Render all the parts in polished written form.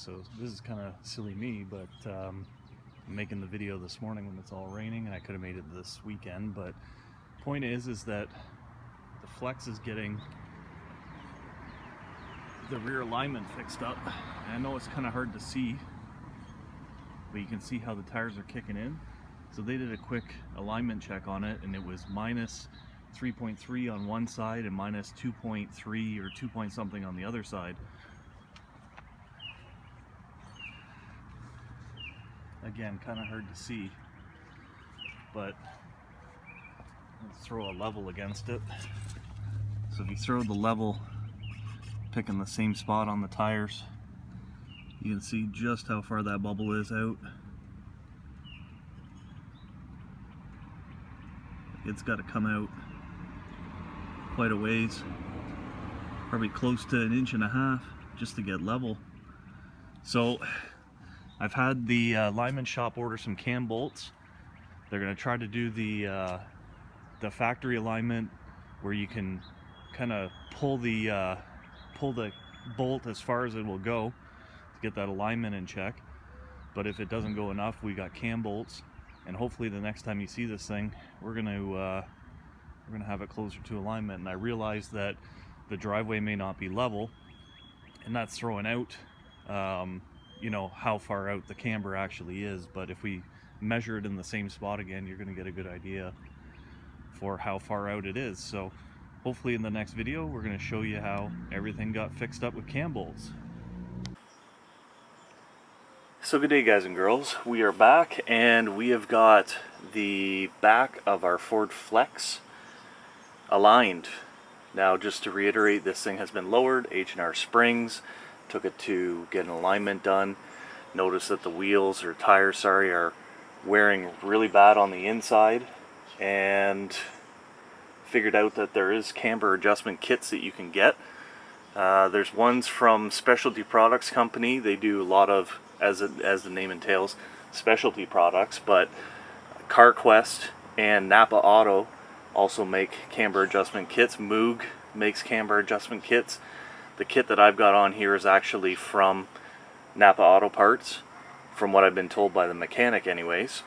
so this is kind of silly me, but I'm making the video this morning when it's all raining, and I could have made it this weekend. But point is that the flex is getting the rear alignment fixed up. And I know it's kind of hard to see, but you can see how the tires are kicking in. So they did a quick alignment check on it, and it was minus 3.3 on one side and minus 2.3 or 2 point something on the other side. Again, kind of hard to see, but let's throw a level against it. So if you throw the level, picking the same spot on the tires, you can see just how far that bubble is out. It's got to come out quite a ways, probably close to 1.5 inches just to get level. So I've had the lineman shop order some cam bolts. They're going to try to do the factory alignment where you can kind of pull the bolt as far as it will go to get that alignment in check. But if it doesn't go enough, we got cam bolts, and hopefully the next time you see this thing, we're gonna have it closer to alignment. And I realize that the driveway may not be level, and that's throwing out you know, how far out the camber actually is. But if we measure it in the same spot again, you're going to get a good idea for how far out it is. So hopefully in the next video we're going to show you how everything got fixed up with cam bolts. So good day, guys and girls. We are back, and we have got the back of our Ford Flex aligned. Now, just to reiterate, this thing has been lowered, H&R springs, took it to get an alignment done. Notice that the wheels, or tires, sorry, are wearing really bad on the inside, and figured out that there is camber adjustment kits that you can get. There's ones from Specialty Products Company. They do a lot of, as the name entails, specialty products, but CarQuest and Napa Auto also make camber adjustment kits. Moog makes camber adjustment kits. The kit that I've got on here is actually from Napa Auto Parts, from what I've been told by the mechanic anyways.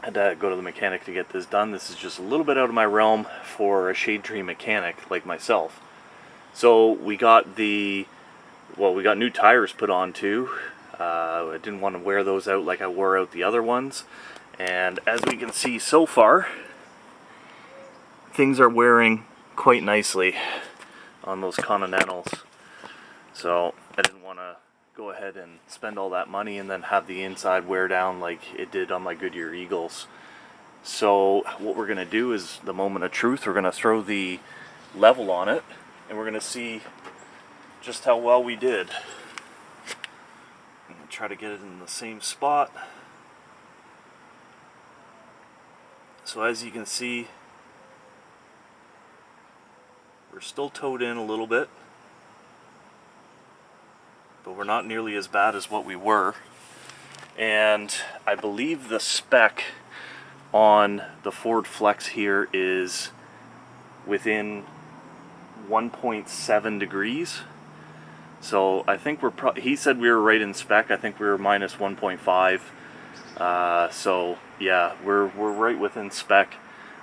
I had to go to the mechanic to get this done. This is just a little bit out of my realm for a shade tree mechanic like myself. So we got we got new tires put on too. I didn't want to wear those out like I wore out the other ones. And as we can see so far, things are wearing quite nicely on those Continentals. So I didn't want to go ahead and spend all that money and then have the inside wear down like it did on my Goodyear Eagles. So what we're going to do is, the moment of truth, we're going to throw the level on it, and we're going to see just how well we did. I'm going to try to get it in the same spot. So as you can see, we're still towed in a little bit, but we're not nearly as bad as what we were. And I believe the spec on the Ford Flex here is within 1.7 degrees. So I think he said we were right in spec. I think we were minus 1.5. So yeah, we're right within spec.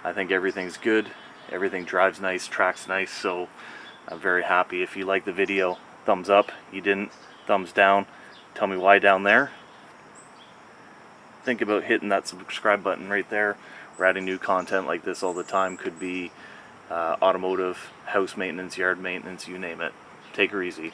I think everything's good. Everything drives nice, tracks nice, so I'm very happy. If you like the video, thumbs up. You didn't, thumbs down. Tell me why down there. Think about hitting that subscribe button right there. We're adding new content like this all the time. Could be automotive, house maintenance, yard maintenance, you name it. Take her easy.